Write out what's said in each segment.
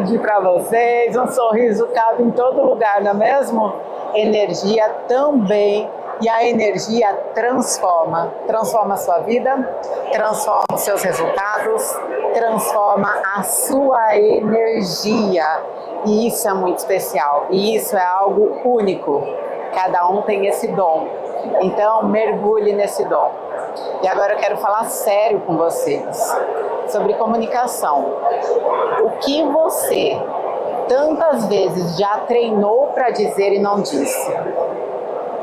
saúde para vocês, um sorriso cabe em todo lugar, não é mesmo? Energia também, e a energia transforma. Transforma a sua vida, transforma os seus resultados, transforma a sua energia. E isso é muito especial, e isso é algo único. Cada um tem esse dom. Então, mergulhe nesse dom. E agora eu quero falar sério com vocês sobre comunicação. O que você tantas vezes já treinou para dizer e não disse?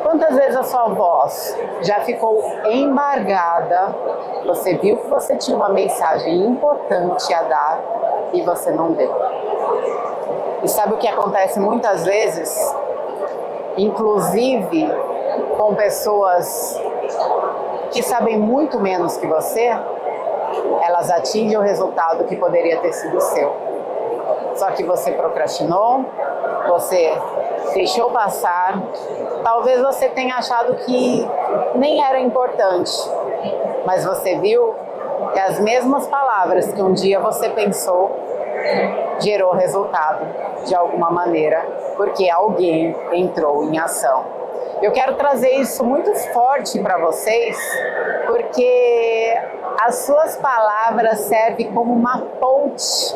Quantas vezes a sua voz já ficou embargada? Você viu que você tinha uma mensagem importante a dar e você não deu. E sabe o que acontece muitas vezes? Inclusive com pessoas que sabem muito menos que você, elas atingem o resultado que poderia ter sido seu. Só que você procrastinou, você deixou passar, talvez você tenha achado que nem era importante, mas você viu que as mesmas palavras que um dia você pensou gerou resultado de alguma maneira, porque alguém entrou em ação. Eu quero trazer isso muito forte para vocês, porque as suas palavras servem como uma ponte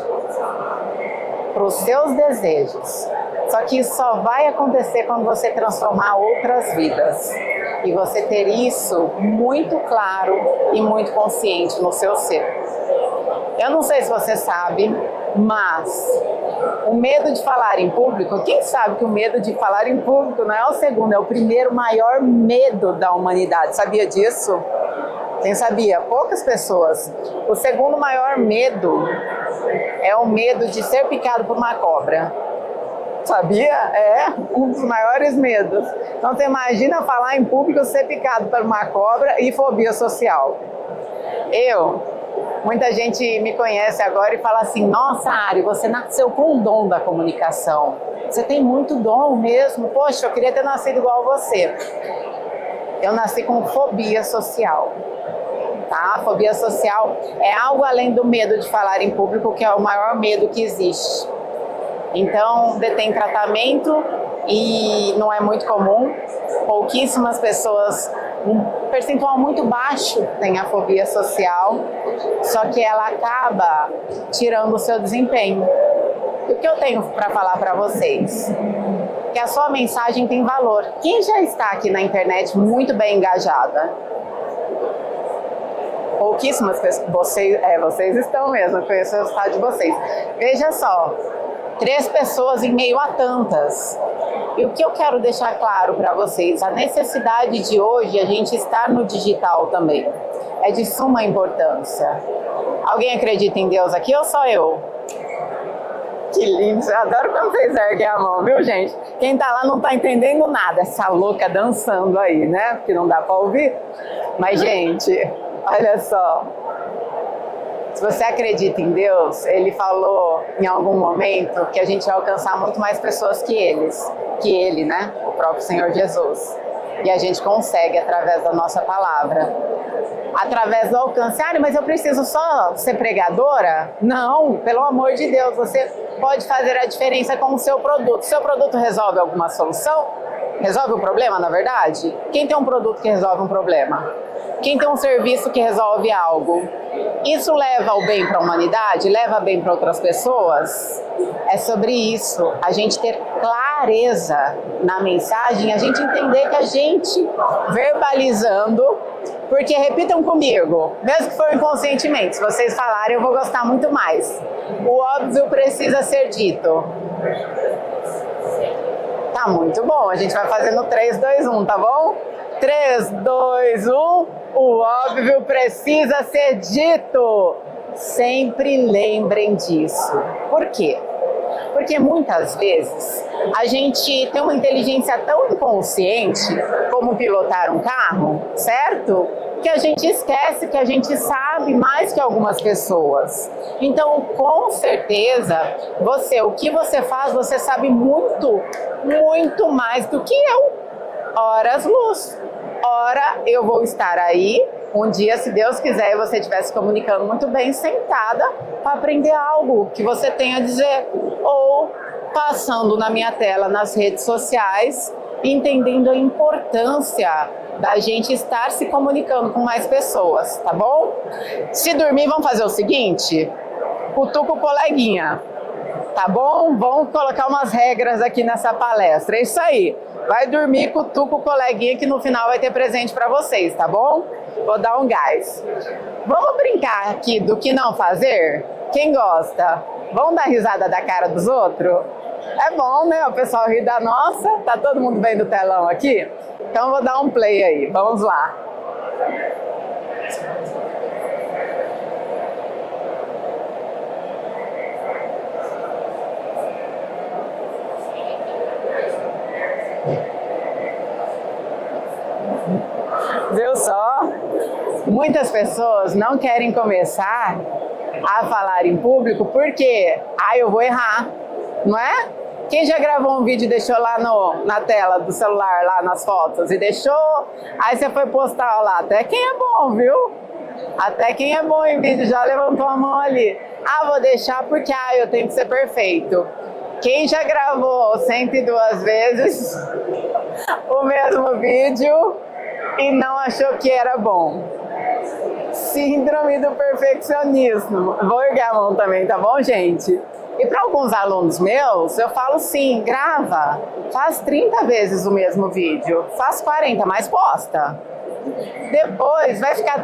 para os seus desejos. Só que isso só vai acontecer quando você transformar outras vidas. E você ter isso muito claro e muito consciente no seu ser. Eu não sei se você sabe, mas o medo de falar em público, quem sabe que o medo de falar em público não é o segundo, é o primeiro maior medo da humanidade. Sabia disso? Quem sabia? Poucas pessoas. O segundo maior medo é o medo de ser picado por uma cobra. Sabia? É um dos maiores medos. Então você imagina falar em público, ser picado por uma cobra e fobia social. Muita gente me conhece agora e fala assim: nossa, Ari, você nasceu com o dom da comunicação. Você tem muito dom mesmo. Poxa, eu queria ter nascido igual você. Eu nasci com fobia social. Tá? A fobia social é algo além do medo de falar em público, que é o maior medo que existe. Então, detém tratamento e não é muito comum. Pouquíssimas pessoas, um percentual muito baixo, tem a fobia social, só que ela acaba tirando o seu desempenho. E o que eu tenho para falar para vocês? Que a sua mensagem tem valor. Quem já está aqui na internet muito bem engajada? Pouquíssimas pessoas. Vocês estão mesmo, eu conheço o resultado de vocês. Veja só, 3 pessoas em meio a tantas. E o que eu quero deixar claro para vocês, a necessidade de hoje a gente estar no digital também é de suma importância. Alguém acredita em Deus aqui ou só eu? Que lindo, eu adoro quando vocês erguem a mão, viu, gente? Quem tá lá não tá entendendo nada, essa louca dançando aí, né? Porque não dá para ouvir. Mas, gente, olha só. Se você acredita em Deus, Ele falou em algum momento que a gente vai alcançar muito mais pessoas que Ele, né? O próprio Senhor Jesus. E a gente consegue através da nossa palavra. Através do alcance. Ah, mas eu preciso só ser pregadora? Não, pelo amor de Deus, você pode fazer a diferença com o seu produto. Seu produto resolve alguma solução? Resolve um problema, na verdade? Quem tem um produto que resolve um problema? Quem tem um serviço que resolve algo? Isso leva o bem para a humanidade? Leva bem para outras pessoas? É sobre isso, a gente ter clareza na mensagem, a gente entender que a gente verbalizando, porque repitam comigo, mesmo que for inconscientemente, se vocês falarem eu vou gostar muito mais. O óbvio precisa ser dito. Tá muito bom, a gente vai fazendo 3, 2, 1, tá bom? 3, 2, 1, o óbvio precisa ser dito. Sempre lembrem disso. Por quê? Porque muitas vezes a gente tem uma inteligência tão inconsciente como pilotar um carro, certo? Que a gente esquece que a gente sabe mais que algumas pessoas. Então, com certeza, o que você faz, você sabe muito, mais do que eu. Horas luz. Ora, eu vou estar aí um dia, se Deus quiser, você estiver se comunicando muito bem, sentada para aprender algo que você tem a dizer, ou passando na minha tela nas redes sociais, entendendo a importância da gente estar se comunicando com mais pessoas, tá bom? Se dormir, vamos fazer o seguinte, cutuca o coleguinha, tá bom? Vamos colocar umas regras aqui nessa palestra, é isso aí. Vai dormir, cutuca o coleguinha que no final vai ter presente para vocês, tá bom? Vou dar um gás. Vamos brincar aqui do que não fazer? Quem gosta? Vamos dar risada da cara dos outros? É bom, né? O pessoal ri da nossa. Tá todo mundo vendo o telão aqui? Então eu vou dar um play aí. Vamos lá. Viu só? Muitas pessoas não querem começar a falar em público porque, eu vou errar, não é? Quem já gravou um vídeo e deixou lá na tela do celular, lá nas fotos, e deixou, aí você foi postar lá, até quem é bom, viu? Até quem é bom em vídeo já levantou a mão ali. Vou deixar porque, eu tenho que ser perfeito. Quem já gravou 102 vezes o mesmo vídeo e não achou que era bom? Síndrome do perfeccionismo. Vou erguer a mão também, tá bom, gente? E para alguns alunos meus, eu falo sim, grava, faz 30 vezes o mesmo vídeo, faz 40, mas posta. Depois vai ficar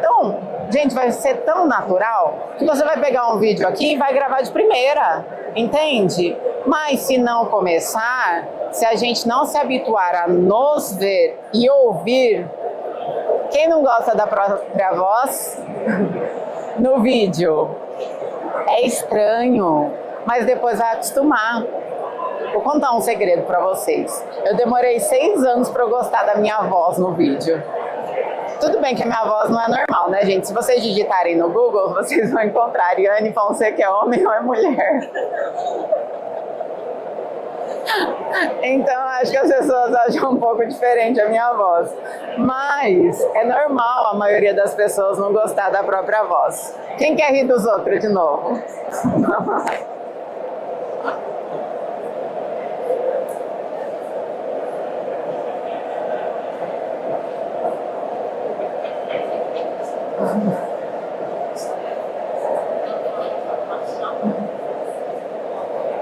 vai ser tão natural que você vai pegar um vídeo aqui e vai gravar de primeira, entende? Mas se não começar, se a gente não se habituar a nos ver e ouvir, quem não gosta da própria voz no vídeo? É estranho, mas depois vai acostumar. Vou contar um segredo para vocês. Eu demorei 6 anos para eu gostar da minha voz no vídeo. Tudo bem que a minha voz não é normal, né, gente? Se vocês digitarem no Google, vocês vão encontrar Ariane Fonseca é homem ou é mulher. Então, acho que as pessoas acham um pouco diferente a minha voz. Mas é normal a maioria das pessoas não gostar da própria voz. Quem quer rir dos outros de novo?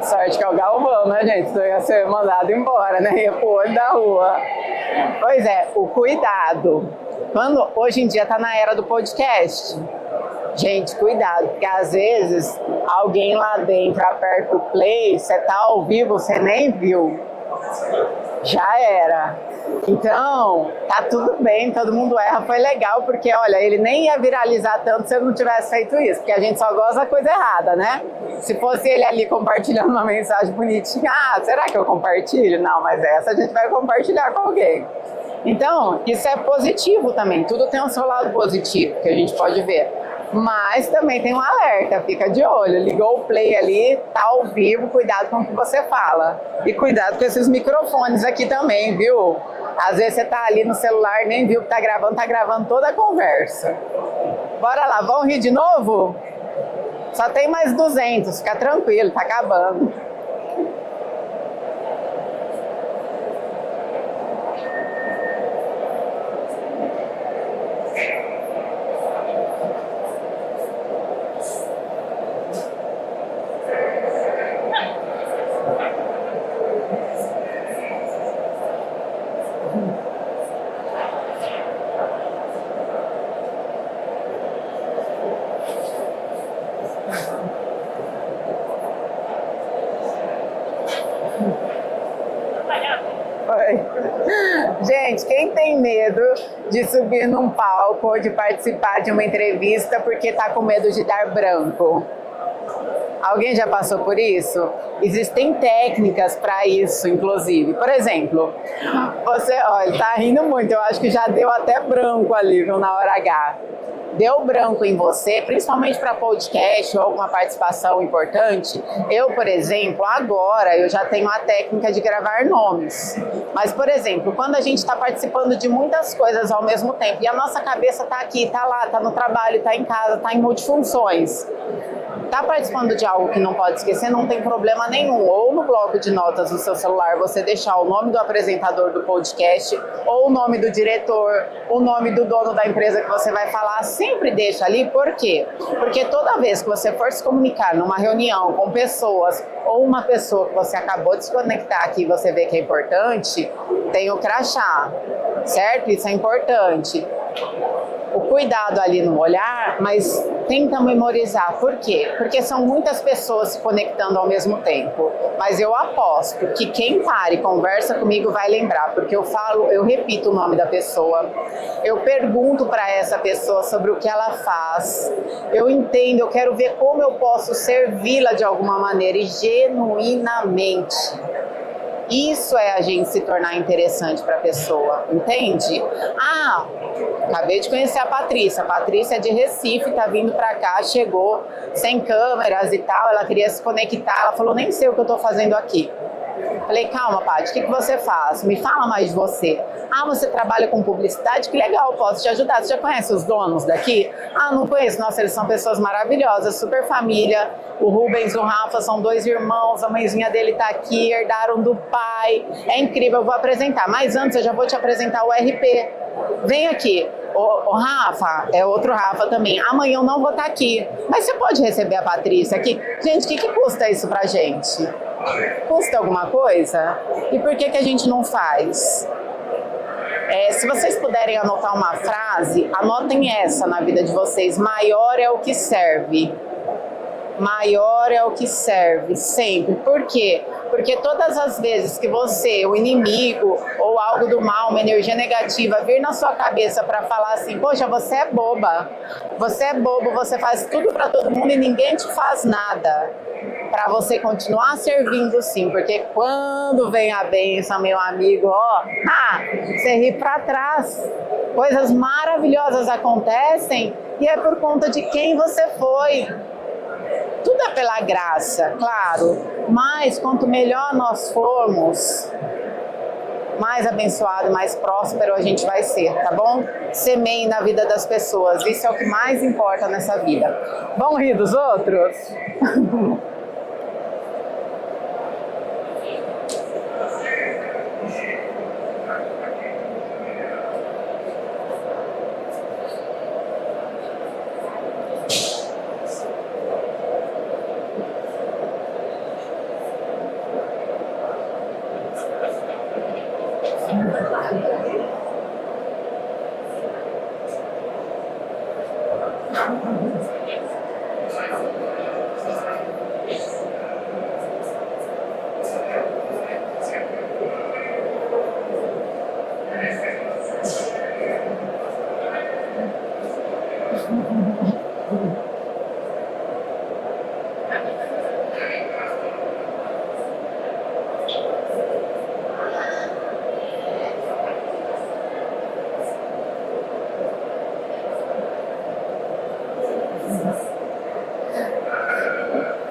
Sorte que é o Galvão, né, gente? Senão ia ser mandado embora, né? Ia pro olho da rua. Pois é, o cuidado. Hoje em dia tá na era do podcast. Gente, cuidado, porque às vezes alguém lá dentro aperta o play, você tá ao vivo, você nem viu. Já era. Então, tá tudo bem, todo mundo erra, foi legal, porque olha, ele nem ia viralizar tanto se eu não tivesse feito isso, porque a gente só gosta da coisa errada, né? Se fosse ele ali compartilhando uma mensagem bonitinha, será que eu compartilho? Não, mas essa a gente vai compartilhar com alguém. Então, isso é positivo também, tudo tem um seu lado positivo, que a gente pode ver. Mas também tem um alerta, fica de olho, ligou o play ali, tá ao vivo, cuidado com o que você fala. E cuidado com esses microfones aqui também, viu? Às vezes você tá ali no celular, nem viu que tá gravando toda a conversa. Bora lá, vamos rir de novo? Só tem mais 200, fica tranquilo, tá acabando. Gente, quem tem medo de subir num palco ou de participar de uma entrevista porque tá com medo de dar branco? Alguém já passou por isso? Existem técnicas para isso, inclusive. Por exemplo, você, olha, tá rindo muito, eu acho que já deu até branco ali, viu, na hora H. deu branco em você, principalmente para podcast ou alguma participação importante. Eu, por exemplo, agora eu já tenho a técnica de gravar nomes. Mas, por exemplo, quando a gente está participando de muitas coisas ao mesmo tempo e a nossa cabeça está aqui, está lá, está no trabalho, está em casa, está em multifunções, está participando de algo que não pode esquecer, não tem problema nenhum. Ou no bloco de notas do seu celular você deixar o nome do apresentador do podcast, ou o nome do diretor, o nome do dono da empresa que você vai falar, sempre deixa ali. Por quê? Porque toda vez que você for se comunicar numa reunião com pessoas, ou uma pessoa que você acabou de se conectar aqui e você vê que é importante, tem o crachá, certo? Isso é importante. O cuidado ali no olhar, mas tenta memorizar. Por quê? Porque são muitas pessoas se conectando ao mesmo tempo. Mas eu aposto que quem para e conversa comigo vai lembrar, porque eu repito o nome da pessoa, eu pergunto para essa pessoa sobre o que ela faz, eu entendo, eu quero ver como eu posso servi-la de alguma maneira e genuinamente. Isso é a gente se tornar interessante para a pessoa, entende? Ah, acabei de conhecer a Patrícia. A Patrícia é de Recife, tá vindo para cá, chegou sem câmeras e tal, ela queria se conectar, ela falou, nem sei o que eu tô fazendo aqui. Falei, calma, Paty, o que você faz? Me fala mais de você. Ah, você trabalha com publicidade? Que legal, posso te ajudar. Você já conhece os donos daqui? Ah, não conheço. Nossa, eles são pessoas maravilhosas, super família. O Rubens e o Rafa são 2 irmãos, a mãezinha dele tá aqui, herdaram do pai. É incrível, eu vou apresentar. Mas antes eu já vou te apresentar o RP. Vem aqui. O Rafa, é outro Rafa também. Amanhã eu não vou estar aqui. Mas você pode receber a Patrícia aqui? Gente, o que custa isso pra gente? Custa alguma coisa? E por que a gente não faz? Se vocês puderem anotar uma frase, anotem essa na vida de vocês. Maior é o que serve. Maior é o que serve, sempre. Por quê? Porque todas as vezes que você, o inimigo ou algo do mal, uma energia negativa, vir na sua cabeça para falar assim, poxa, você é boba, você é bobo, você faz tudo para todo mundo e ninguém te faz nada. Para você continuar servindo, sim, porque quando vem a bênção, meu amigo, você ri para trás. Coisas maravilhosas acontecem e é por conta de quem você foi. Tudo é pela graça, claro, mas quanto melhor nós formos, mais abençoado, mais próspero a gente vai ser, tá bom? Semeie na vida das pessoas, isso é o que mais importa nessa vida. Vamos rir dos outros?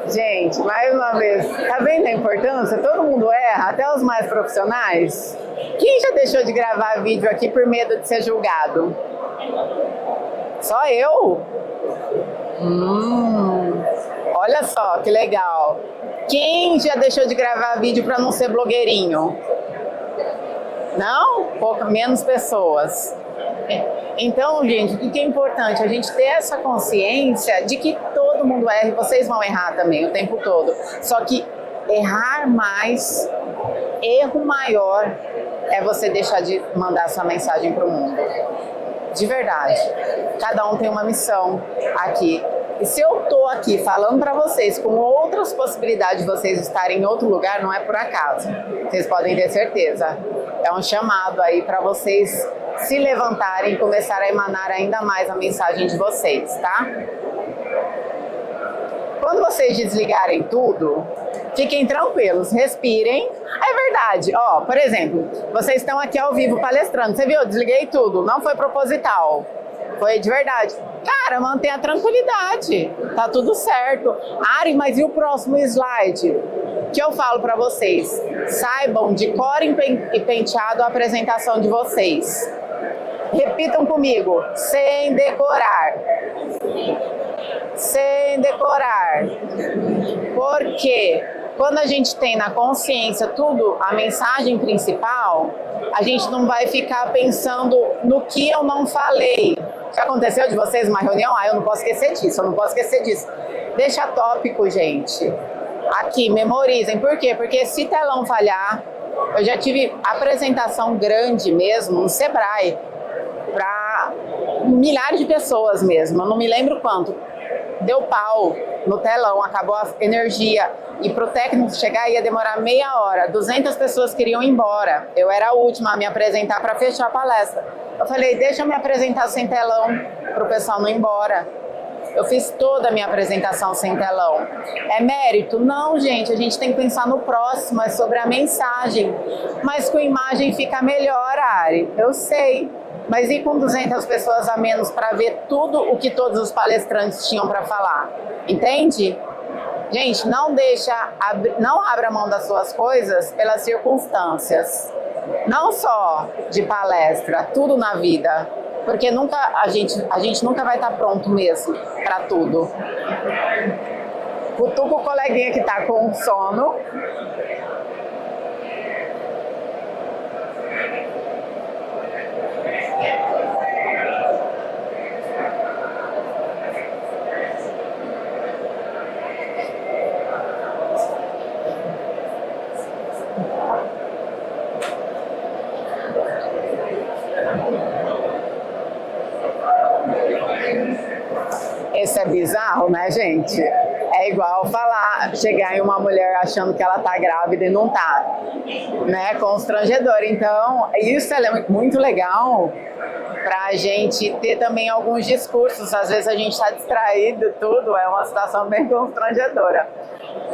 Gente, mais uma vez, tá vendo a importância? Todo mundo erra, até os mais profissionais. Quem já deixou de gravar vídeo aqui por medo de ser julgado? Só eu? Olha só, que legal. Quem já deixou de gravar vídeo para não ser blogueirinho? Não? Menos pessoas. Então, gente, o que é importante? A gente ter essa consciência de que todo mundo erra e vocês vão errar também o tempo todo. Só que errar mais, erro maior, é você deixar de mandar sua mensagem para o mundo. De verdade. Cada um tem uma missão aqui. E se eu tô aqui falando para vocês com outras possibilidades de vocês estarem em outro lugar, não é por acaso. Vocês podem ter certeza. É um chamado aí para vocês se levantarem e começar a emanar ainda mais a mensagem de vocês, tá? Quando vocês desligarem tudo, fiquem tranquilos, respirem. É verdade, por exemplo, vocês estão aqui ao vivo palestrando. Você viu? Eu desliguei tudo, não foi proposital. Foi de verdade. Cara, mantenha a tranquilidade. Tá tudo certo. Ari, mas e o próximo slide? Que eu falo para vocês. Saibam de cor e penteado a apresentação de vocês. Repitam comigo. Sem decorar. Sem decorar. Porque quando a gente tem na consciência tudo, a mensagem principal, a gente não vai ficar pensando no que eu não falei. Já aconteceu de vocês uma reunião? Ah, eu não posso esquecer disso, eu não posso esquecer disso. Deixa tópico, gente. Aqui, memorizem. Por quê? Porque se telão falhar, eu já tive apresentação grande mesmo no Sebrae, para milhares de pessoas mesmo, eu não me lembro quanto. Deu pau no telão, acabou a energia. E para o técnico chegar ia demorar meia hora. 200 pessoas queriam ir embora. Eu era a última a me apresentar para fechar a palestra. Eu falei, deixa eu me apresentar sem telão para o pessoal não ir embora. Eu fiz toda a minha apresentação sem telão. É mérito? Não, gente. A gente tem que pensar no próximo, é sobre a mensagem. Mas com imagem fica melhor, Ari. Eu sei. Mas e com 200 pessoas a menos para ver tudo o que todos os palestrantes tinham para falar? Entende? Gente, não abra mão das suas coisas pelas circunstâncias. Não só de palestra, tudo na vida. Porque a gente nunca vai estar pronto mesmo para tudo. Cutuca o coleguinha que está com sono. Isso é bizarro, né, gente? É igual chegar em uma mulher achando que ela tá grávida e não tá, né? Constrangedor. Então, isso é muito legal pra gente ter também alguns discursos. Às vezes a gente tá distraído, tudo, é uma situação bem constrangedora.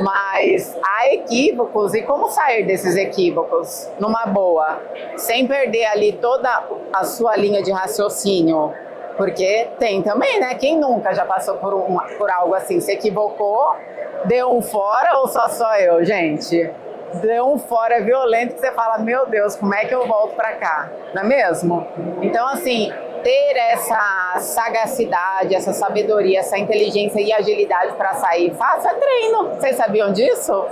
Mas há equívocos, e como sair desses equívocos numa boa, sem perder ali toda a sua linha de raciocínio? Porque tem também, né? Quem nunca já passou por algo assim? Se equivocou, deu um fora ou só eu, gente? Deu um fora violento que você fala, meu Deus, como é que eu volto pra cá? Não é mesmo? Então, assim, ter essa sagacidade, essa sabedoria, essa inteligência e agilidade para sair, faça treino. Vocês sabiam disso?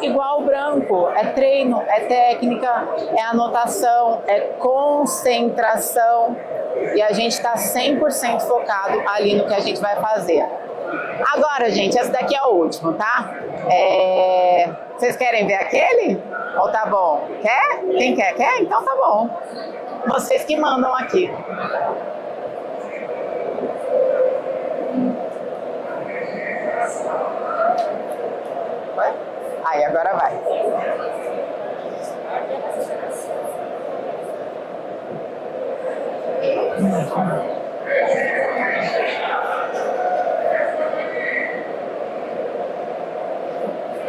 Igual o branco, é treino, é técnica, é anotação, é concentração. E a gente está 100% focado ali no que a gente vai fazer. Agora, gente, esse daqui é o último, tá? Vocês querem ver aquele? Ou tá bom? Quer? Quem quer? Quer? Então tá bom. Vocês que mandam aqui. Aí, agora vai.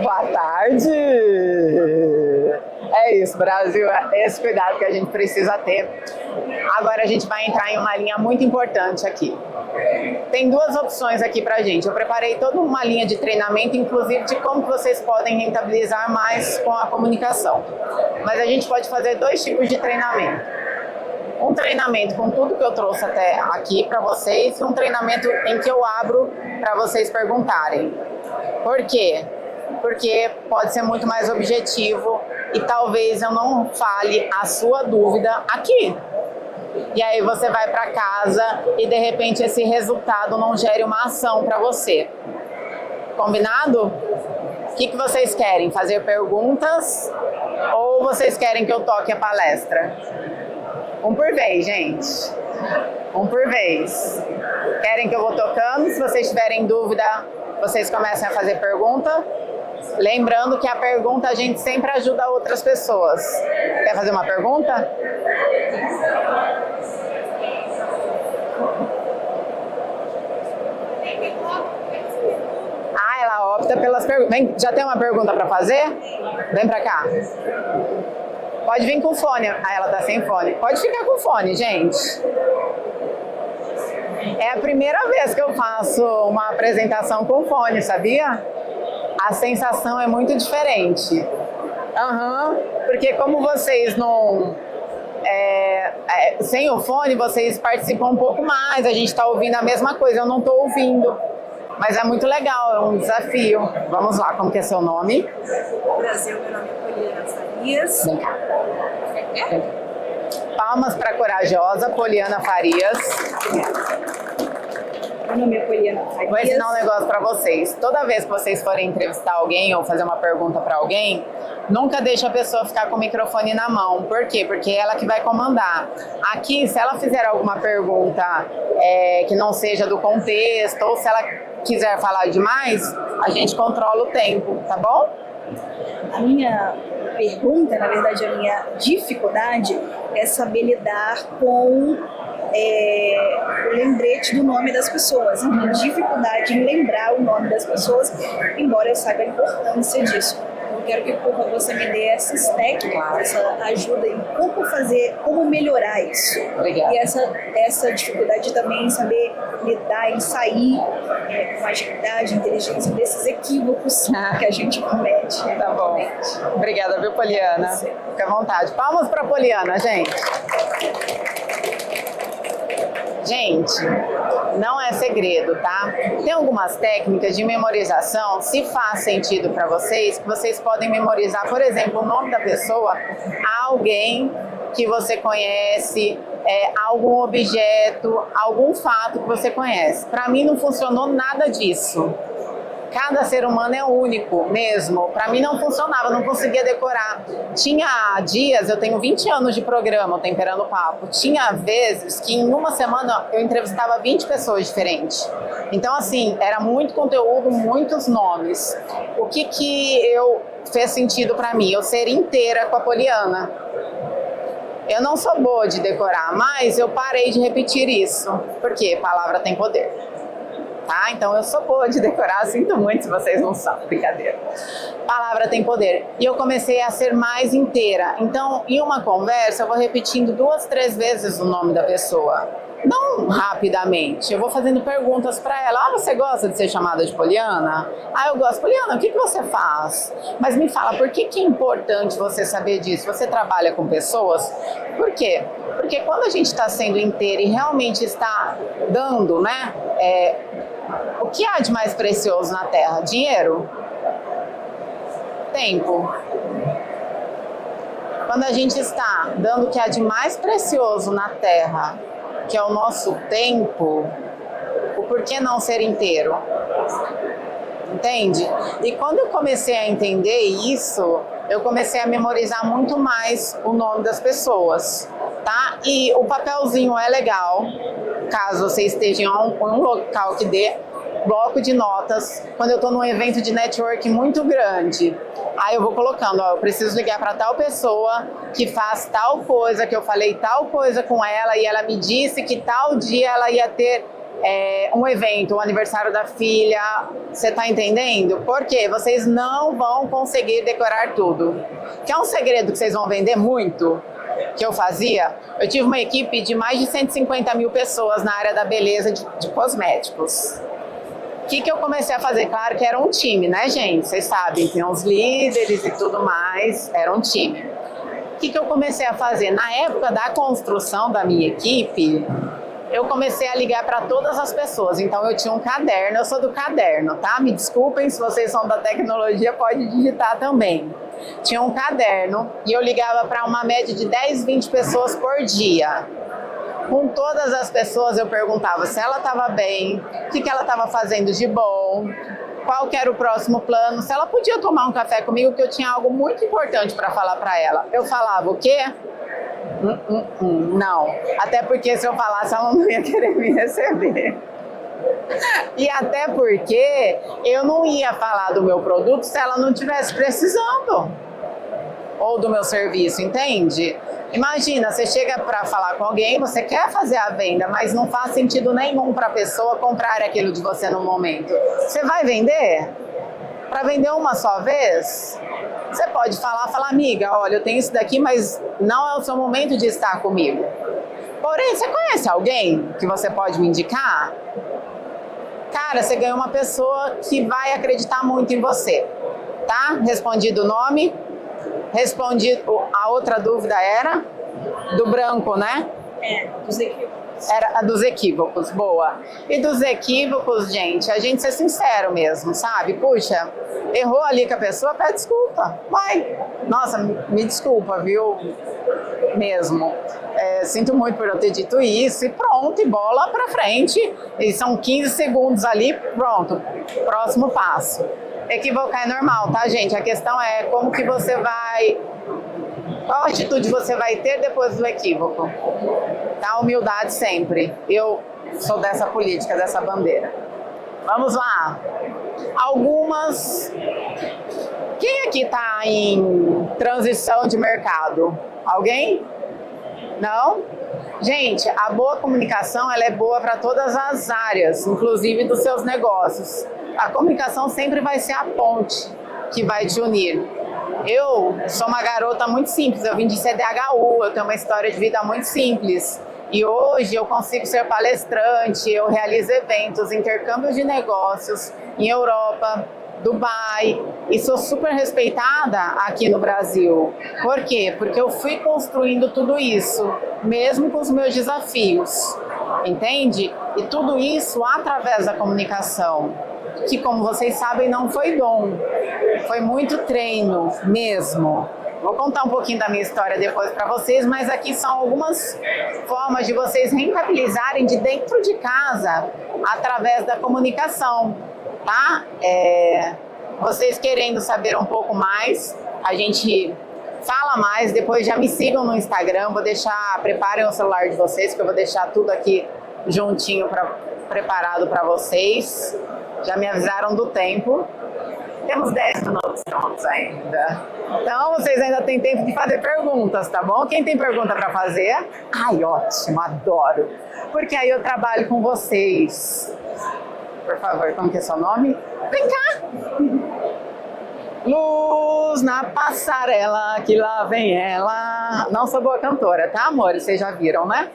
Boa tarde! É isso, Brasil, é esse cuidado que a gente precisa ter. Agora a gente vai entrar em uma linha muito importante aqui. Tem duas opções aqui pra gente. Eu preparei toda uma linha de treinamento, inclusive de como vocês podem rentabilizar mais com a comunicação. Mas a gente pode fazer dois tipos de treinamento. Um treinamento com tudo que eu trouxe até aqui para vocês e um treinamento em que eu abro para vocês perguntarem. Por quê? Porque pode ser muito mais objetivo e talvez eu não fale a sua dúvida aqui. E aí você vai para casa e de repente esse resultado não gere uma ação para você. Combinado? O que vocês querem? Fazer perguntas ou vocês querem que eu toque a palestra? Um por vez, gente. Um por vez. Querem que eu vou tocando? Se vocês tiverem dúvida, vocês comecem a fazer pergunta. Lembrando que a pergunta a gente sempre ajuda outras pessoas. Quer fazer uma pergunta? Ah, ela opta pelas perguntas. Já tem uma pergunta para fazer? Vem para cá. Pode vir com fone. Ah, ela tá sem fone. Pode ficar com fone, gente. É a primeira vez que eu faço uma apresentação com fone, sabia? A sensação é muito diferente. Porque como vocês não... sem o fone, vocês participam um pouco mais, a gente está ouvindo a mesma coisa, eu não estou ouvindo. Mas é muito legal, é um desafio. Vamos lá, como que é seu nome? Brasil, meu nome é Poliana Farias. Vem cá. Palmas para a corajosa Poliana Farias. Meu nome é Poliana Farias. Vou ensinar um negócio para vocês. Toda vez que vocês forem entrevistar alguém ou fazer uma pergunta para alguém, nunca deixe a pessoa ficar com o microfone na mão. Por quê? Porque é ela que vai comandar. Aqui, se ela fizer alguma pergunta que não seja do contexto, ou se ela quiser falar demais, a gente controla o tempo, tá bom? A minha pergunta, na verdade, a minha dificuldade é saber lidar com o lembrete do nome das pessoas. A minha dificuldade em lembrar o nome das pessoas, embora eu saiba a importância disso. Eu quero que, por favor, você me dê essas técnicas, essa ajuda em como melhorar isso. Obrigada. E essa dificuldade também em saber lidar, em sair com agilidade, inteligência desses equívocos que a gente comete. Tá bom. Obrigada, viu, Poliana? Fica à vontade. Palmas para Poliana, gente. Gente, não é segredo, tá? Tem algumas técnicas de memorização, se faz sentido para vocês, que vocês podem memorizar, por exemplo, o nome da pessoa, alguém que você conhece, algum objeto, algum fato que você conhece. Para mim não funcionou nada disso. Cada ser humano é único mesmo. Para mim não funcionava, não conseguia decorar. Tinha dias, eu tenho 20 anos de programa, Temperando Papo. Tinha vezes que em uma semana eu entrevistava 20 pessoas diferentes. Então, assim, era muito conteúdo, muitos nomes. O que fez sentido para mim? Eu ser inteira com a Poliana. Eu não sou boa de decorar, mas eu parei de repetir isso. Porque palavra tem poder. Tá? Então eu sou boa de decorar, sinto muito se vocês não são, brincadeira. Palavra tem poder. E eu comecei a ser mais inteira. Então, em uma conversa, eu vou repetindo 2, 3 vezes o nome da pessoa. Não rapidamente, eu vou fazendo perguntas para ela. Você gosta de ser chamada de Poliana? Eu gosto. Poliana, o que você faz? Mas me fala, por que é importante você saber disso? Você trabalha com pessoas? Por quê? Porque quando a gente está sendo inteira e realmente está dando, né? O que há de mais precioso na Terra? Dinheiro? Tempo? Quando a gente está dando o que há de mais precioso na Terra, que é o nosso tempo, o porquê não ser inteiro? Entende? E quando eu comecei a entender isso, eu comecei a memorizar muito mais o nome das pessoas, tá? E o papelzinho é legal, caso você esteja em um local que dê bloco de notas, quando eu estou num evento de network muito grande, aí eu vou colocando, eu preciso ligar para tal pessoa que faz tal coisa, que eu falei tal coisa com ela e ela me disse que tal dia ela ia ter um evento, um aniversário da filha. Você tá entendendo? Porque vocês não vão conseguir decorar tudo. Quer um segredo que vocês vão vender muito? Que eu fazia? Eu tive uma equipe de mais de 150 mil pessoas na área da beleza de cosméticos. O que eu comecei a fazer? Claro que era um time, né, gente? Vocês sabem, tem uns líderes e tudo mais, era um time. O que eu comecei a fazer? Na época da construção da minha equipe, eu comecei a ligar para todas as pessoas. Então eu tinha um caderno, eu sou do caderno, tá? Me desculpem, se vocês são da tecnologia, pode digitar também. Tinha um caderno e eu ligava para uma média de 10, 20 pessoas por dia. Com todas as pessoas eu perguntava se ela estava bem, o que ela estava fazendo de bom, qual que era o próximo plano, se ela podia tomar um café comigo, que eu tinha algo muito importante para falar para ela. Eu falava o quê? Não. Até porque se eu falasse, ela não ia querer me receber. E até porque eu não ia falar do meu produto se ela não estivesse precisando. Ou do meu serviço, entende? Imagina, você chega para falar com alguém, você quer fazer a venda, mas não faz sentido nenhum para a pessoa comprar aquilo de você no momento. Você vai vender? Para vender uma só vez? Você pode falar, amiga, olha, eu tenho isso daqui, mas não é o seu momento de estar comigo. Porém, você conhece alguém que você pode me indicar? Cara, você ganhou uma pessoa que vai acreditar muito em você, tá? Respondido o nome, respondido a outra dúvida era do branco, né? Dos equívocos. Era a dos equívocos, boa. E dos equívocos, gente, a gente ser sincero mesmo, sabe? Puxa, errou ali com a pessoa, pede desculpa, vai. Nossa, me desculpa, viu? Mesmo. Sinto muito por eu ter dito isso e pronto, e bola pra frente. E são 15 segundos ali, pronto, próximo passo. Equivocar é normal, tá, gente? A questão é como que você vai... Qual atitude você vai ter depois do equívoco? Tá? Humildade sempre. Eu sou dessa política, dessa bandeira. Vamos lá. Algumas... Quem aqui tá em transição de mercado? Alguém? Não? Gente, a boa comunicação ela é boa para todas as áreas, inclusive dos seus negócios. A comunicação sempre vai ser a ponte que vai te unir. Eu sou uma garota muito simples, eu vim de CDHU, eu tenho uma história de vida muito simples. E hoje eu consigo ser palestrante, eu realizo eventos, intercâmbios de negócios em Europa, Dubai, e sou super respeitada aqui no Brasil. Por quê? Porque eu fui construindo tudo isso, mesmo com os meus desafios, entende? E tudo isso através da comunicação, que, como vocês sabem, não foi dom, foi muito treino mesmo. Vou contar um pouquinho da minha história depois para vocês, mas aqui são algumas formas de vocês rentabilizarem de dentro de casa através da comunicação, tá? Vocês querendo saber um pouco mais, a gente fala mais, depois já me sigam no Instagram, vou deixar, preparem o celular de vocês, que eu vou deixar tudo aqui juntinho preparado para vocês. Já me avisaram do tempo. Temos 10 minutos prontos ainda. Então, vocês ainda têm tempo de fazer perguntas, tá bom? Quem tem pergunta para fazer? Ai, ótimo, adoro. Porque aí eu trabalho com vocês. Por favor, como que é seu nome? Vem cá. Luz na passarela, que lá vem ela. Não sou boa cantora, tá, amores? Vocês já viram, né?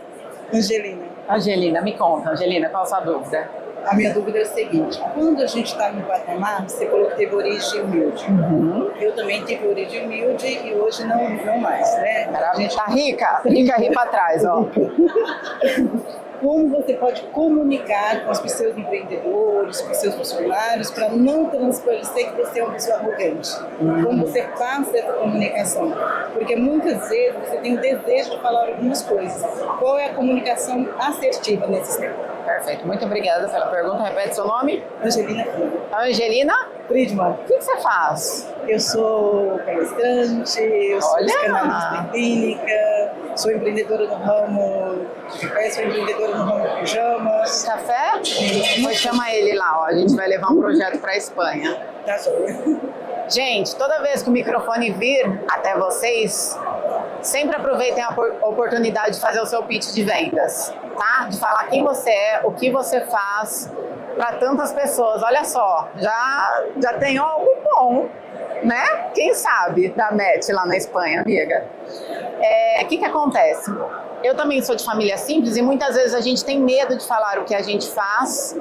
Angelina. Angelina, me conta. Angelina, qual a sua dúvida? A minha dúvida é a seguinte: quando a gente está no patamar, você falou que teve origem humilde. Eu também tive origem humilde e hoje não mais, né? A gente tá rica ri pra trás, ó. Como você pode comunicar com os seus empreendedores, com os seus funcionários, para não transparecer que você é uma pessoa arrogante? Como você passa essa comunicação? Porque muitas vezes você tem o desejo de falar algumas coisas. Qual é a comunicação assertiva nesse tempo? Perfeito, muito obrigada pela pergunta. Repete seu nome? Angelina. Angelina Friedman. O que você faz? Eu sou palestrante, eu sou psicanalista clínica, sou empreendedora no ramo de café, sou empreendedora no ramo de pijamas. Café? Pois chama ele lá, ó. A gente vai levar um projeto para a Espanha. Tá joia. Gente, toda vez que o microfone vir até vocês, sempre aproveitem a oportunidade de fazer o seu pitch de vendas, tá? De falar quem você é, o que você faz para tantas pessoas. Olha só, já tem algo bom, né? Quem sabe da MET lá na Espanha, amiga. O que acontece? Eu também sou de família simples e muitas vezes a gente tem medo de falar o que a gente faz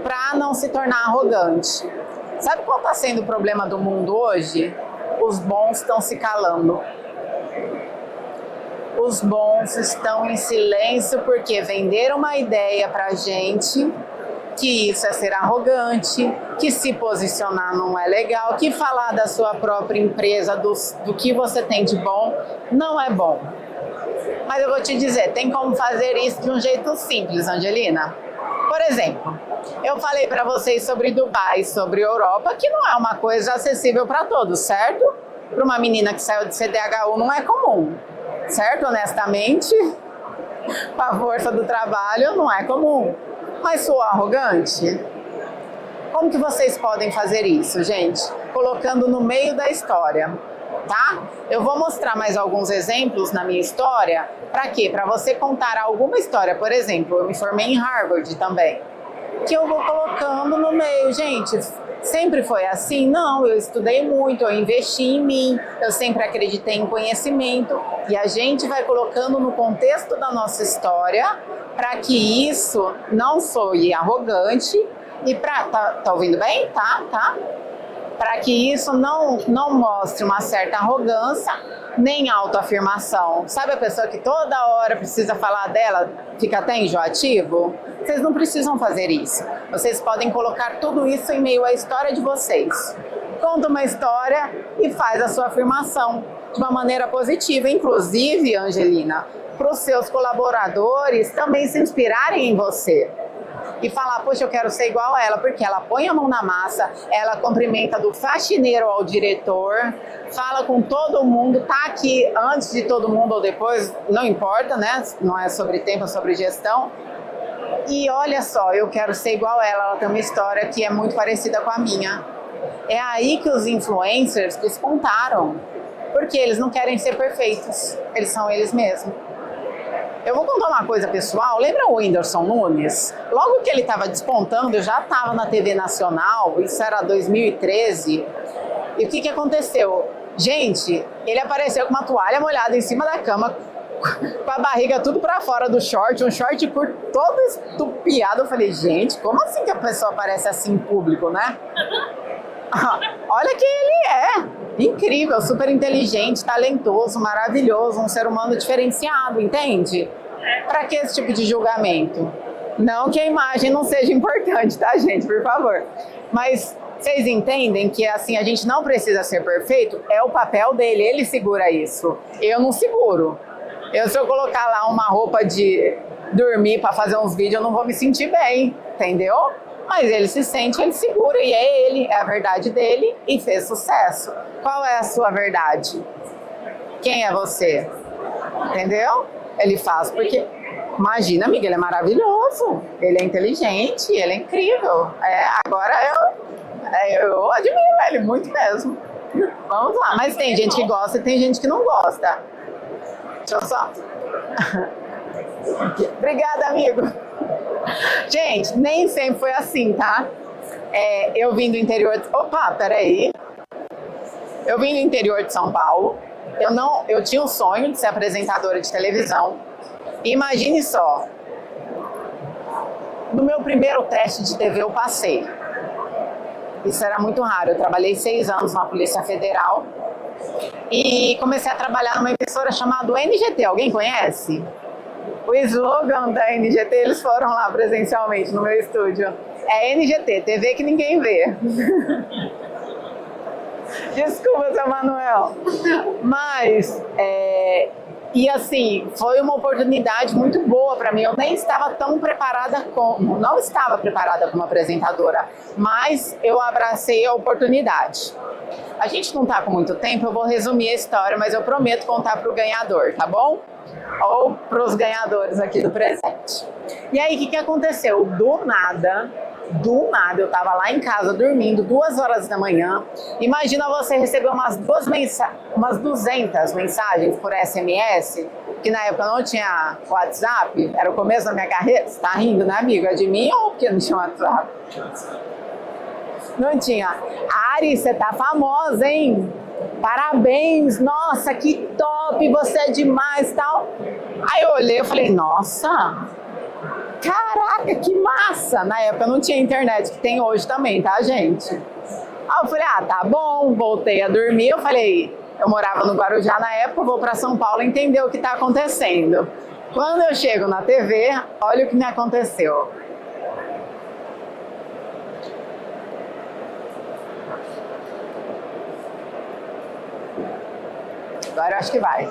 para não se tornar arrogante. Sabe qual está sendo o problema do mundo hoje? Os bons estão se calando. Os bons estão em silêncio porque venderam uma ideia pra gente que isso é ser arrogante, que se posicionar não é legal, que falar da sua própria empresa, do que você tem de bom, não é bom. Mas eu vou te dizer, tem como fazer isso de um jeito simples, Angelina. Por exemplo, eu falei para vocês sobre Dubai, sobre Europa, que não é uma coisa acessível para todos, certo? Para uma menina que saiu de CDHU não é comum, certo? Honestamente, com a força do trabalho não é comum. Mas sou arrogante? Como que vocês podem fazer isso, gente? Colocando no meio da história, tá? Eu vou mostrar mais alguns exemplos na minha história. Para quê? Para você contar alguma história. Por exemplo, eu me formei em Harvard também, que eu vou colocando no meio. Gente, Sempre foi assim? Não, eu estudei muito, eu investi em mim, eu sempre acreditei em conhecimento e a gente vai colocando no contexto da nossa história para que isso não soe arrogante e tá ouvindo bem? Tá? Para que isso não mostre uma certa arrogância nem autoafirmação. Sabe a pessoa que toda hora precisa falar dela, fica até enjoativo? Vocês não precisam fazer isso. Vocês podem colocar tudo isso em meio à história de vocês. Conta uma história e faz a sua afirmação de uma maneira positiva. Inclusive, Angelina, para os seus colaboradores também se inspirarem em você. E falar, poxa, eu quero ser igual a ela, porque ela põe a mão na massa, ela cumprimenta do faxineiro ao diretor, fala com todo mundo, tá aqui antes de todo mundo ou depois, não importa, né? Não é sobre tempo, é sobre gestão. E olha só, eu quero ser igual a ela tem uma história que é muito parecida com a minha. É aí que os influencers despontaram, porque eles não querem ser perfeitos, eles são eles mesmos. Eu vou contar uma coisa pessoal, lembra o Whindersson Nunes? Logo que ele estava despontando, eu já estava na TV Nacional, isso era 2013, e o que aconteceu? Gente, ele apareceu com uma toalha molhada em cima da cama, com a barriga tudo pra fora do short, um short curto todo estupiado. Eu falei, gente, como assim que a pessoa aparece assim em público, né? Olha quem ele é! Incrível, super inteligente, talentoso, maravilhoso, um ser humano diferenciado, entende? Pra que esse tipo de julgamento? Não que a imagem não seja importante, tá, gente? Por favor. Mas vocês entendem que assim, a gente não precisa ser perfeito? É o papel dele, ele segura isso. Eu não seguro. Se eu colocar lá uma roupa de dormir para fazer uns vídeos, eu não vou me sentir bem, entendeu? Mas ele se sente, ele segura e é ele, é a verdade dele e fez sucesso. Qual é a sua verdade? Quem é você? Entendeu? Ele faz porque, imagina, amiga, ele é maravilhoso, ele é inteligente, ele é incrível. Agora eu admiro ele muito mesmo. Vamos lá, mas tem gente que gosta e tem gente que não gosta. Deixa eu só... Obrigada, amigo. Gente, nem sempre foi assim, tá? Eu vim do interior... Opa, peraí. Eu vim do interior de São Paulo. Eu tinha o sonho de ser apresentadora de televisão. Imagine só. No meu primeiro teste de TV eu passei. Isso era muito raro. Eu trabalhei 6 anos na Polícia Federal. E comecei a trabalhar numa emissora chamada NGT. Alguém conhece? O slogan da NGT, eles foram lá presencialmente no meu estúdio. É NGT, TV que ninguém vê. Desculpa, seu Manuel. Mas, e assim, foi uma oportunidade muito boa para mim. Eu nem estava tão preparada não estava preparada como apresentadora, mas eu abracei a oportunidade. A gente não tá com muito tempo, eu vou resumir a história, mas eu prometo contar para o ganhador, tá bom? Ou para os ganhadores aqui do presente. E aí, o que aconteceu? Do nada, eu tava lá em casa dormindo, 2 horas da manhã. Imagina você receber umas 200 mensagens por SMS, que na época não tinha WhatsApp, era o começo da minha carreira. Você tá rindo, né, amigo? É de mim ou porque não tinha WhatsApp? Não tinha. Ari, você tá famosa, hein? Parabéns, nossa, que top, você é demais, tal. Aí eu olhei e falei, nossa, caraca, que massa. Na época não tinha internet, que tem hoje também, tá, gente? Aí eu falei, tá bom, voltei a dormir. Eu falei, eu morava no Guarujá na época, vou para São Paulo entender o que tá acontecendo. Quando eu chego na TV, olha o que me aconteceu. Agora eu acho que vai.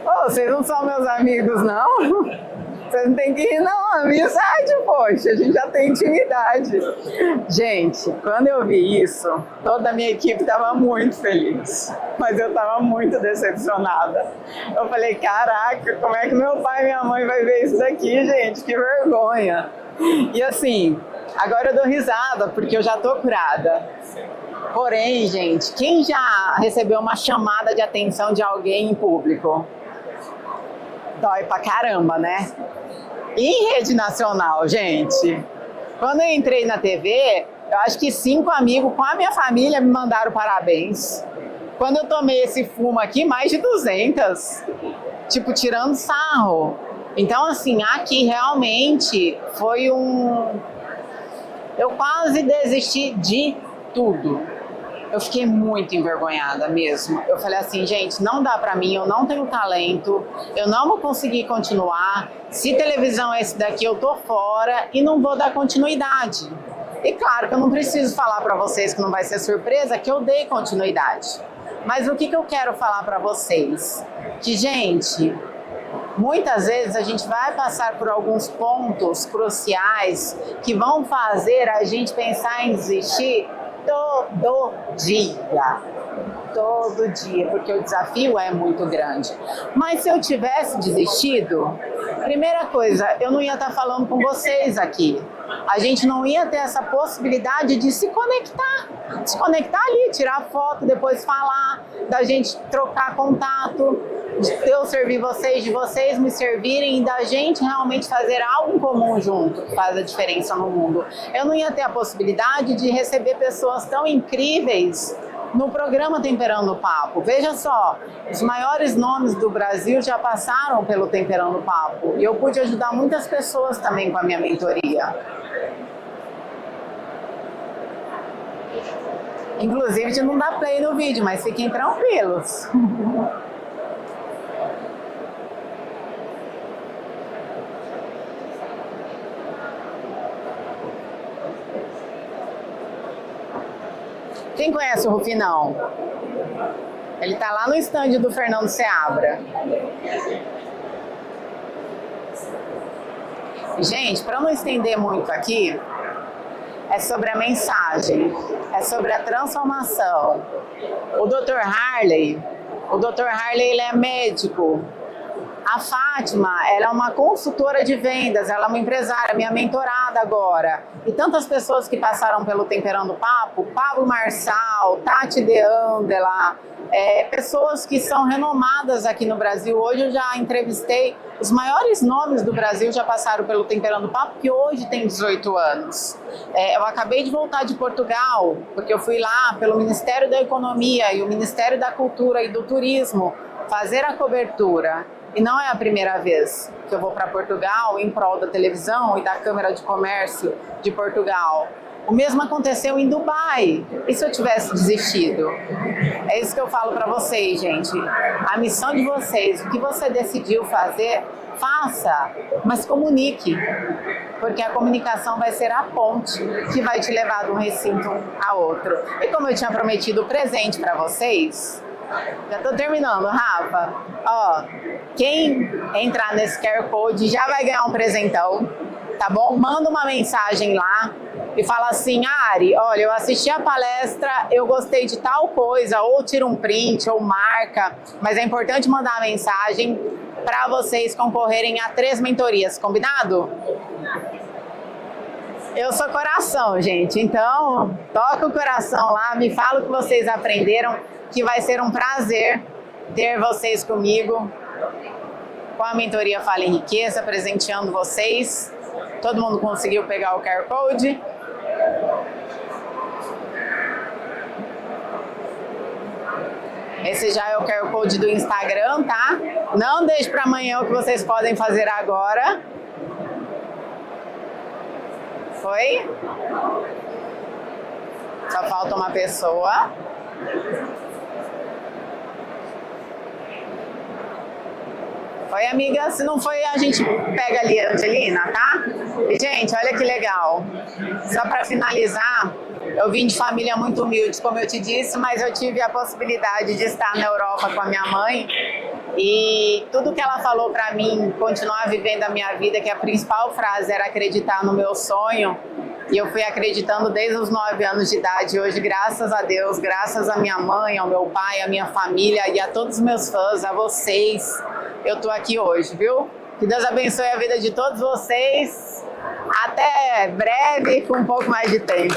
Oh, vocês não são meus amigos, não? Vocês não tem que ir, não. Amizade, poxa, a gente já tem intimidade. Gente, quando eu vi isso, toda a minha equipe estava muito feliz. Mas eu estava muito decepcionada. Eu falei, caraca, como é que meu pai e minha mãe vai ver isso daqui, gente? Que vergonha. E assim, agora eu dou risada, porque eu já tô curada. Porém, gente, quem já recebeu uma chamada de atenção de alguém em público? Dói pra caramba, né? E em rede nacional, gente, quando eu entrei na TV, eu acho que 5 amigos com a minha família me mandaram parabéns. Quando eu tomei esse fumo aqui, mais de 200, tipo, tirando sarro. Então, assim, aqui realmente foi eu quase desisti de tudo. Eu fiquei muito envergonhada mesmo. Eu falei assim, gente, não dá pra mim, eu não tenho talento, eu não vou conseguir continuar. Se televisão é esse daqui, eu tô fora e não vou dar continuidade. E claro que eu não preciso falar pra vocês, que não vai ser surpresa, que eu dei continuidade. Mas o que eu quero falar pra vocês? Que, gente, muitas vezes a gente vai passar por alguns pontos cruciais que vão fazer a gente pensar em desistir todo dia, porque o desafio é muito grande. Mas se eu tivesse desistido, primeira coisa, eu não ia estar falando com vocês aqui. A gente não ia ter essa possibilidade de se conectar ali, tirar foto, depois falar, da gente trocar contato, de eu servir vocês, de vocês me servirem e da gente realmente fazer algo em comum junto, que faz a diferença no mundo. Eu não ia ter a possibilidade de receber pessoas tão incríveis no programa Temperando o Papo. Veja só, os maiores nomes do Brasil já passaram pelo Temperando o Papo e eu pude ajudar muitas pessoas também com a minha mentoria. Inclusive de não dar play no vídeo, mas fiquem tranquilos. Quem conhece o Rufinão? Ele tá lá no stand do Fernando Seabra. Gente, para não estender muito aqui, é sobre a mensagem, é sobre a transformação. O Dr. Harley, ele é médico. A Fátima, ela é uma consultora de vendas, ela é uma empresária, minha mentorada agora. E tantas pessoas que passaram pelo Temperando Papo, Pablo Marçal, Tati De Andela, pessoas que são renomadas aqui no Brasil. Hoje eu já entrevistei os maiores nomes do Brasil, já passaram pelo Temperando Papo, que hoje tem 18 anos. Eu acabei de voltar de Portugal, porque eu fui lá pelo Ministério da Economia e o Ministério da Cultura e do Turismo fazer a cobertura. E não é a primeira vez que eu vou para Portugal em prol da televisão e da Câmara de Comércio de Portugal. O mesmo aconteceu em Dubai. E se eu tivesse desistido? É isso que eu falo para vocês, gente. A missão de vocês, o que você decidiu fazer, faça, mas comunique. Porque a comunicação vai ser a ponte que vai te levar de um recinto a outro. E como eu tinha prometido o presente para vocês, já tô terminando, Rafa. Ó, quem entrar nesse QR Code já vai ganhar um presentão, tá bom? Manda uma mensagem lá e fala assim, Ari, olha, eu assisti a palestra, eu gostei de tal coisa, ou tira um print, ou marca, mas é importante mandar a mensagem para vocês concorrerem a 3 mentorias, combinado? Eu sou coração, gente, então toca o coração lá, me fala o que vocês aprenderam, que vai ser um prazer ter vocês comigo com a mentoria Fala em Riqueza, presenteando vocês. Todo mundo conseguiu pegar o QR Code? Esse já é o QR Code do Instagram, tá? Não deixe para amanhã o que vocês podem fazer agora. Foi? Só falta uma pessoa. Foi, amiga? Se não foi, a gente pega ali a Angelina, tá? E, gente, olha que legal. Só para finalizar, eu vim de família muito humilde, como eu te disse, mas eu tive a possibilidade de estar na Europa com a minha mãe. E tudo que ela falou para mim, continuar vivendo a minha vida, que a principal frase era acreditar no meu sonho. E eu fui acreditando desde os 9 anos de idade. Hoje, graças a Deus, graças à minha mãe, ao meu pai, à minha família e a todos os meus fãs, a vocês, eu tô aqui hoje, viu? Que Deus abençoe a vida de todos vocês. Até breve, com um pouco mais de tempo.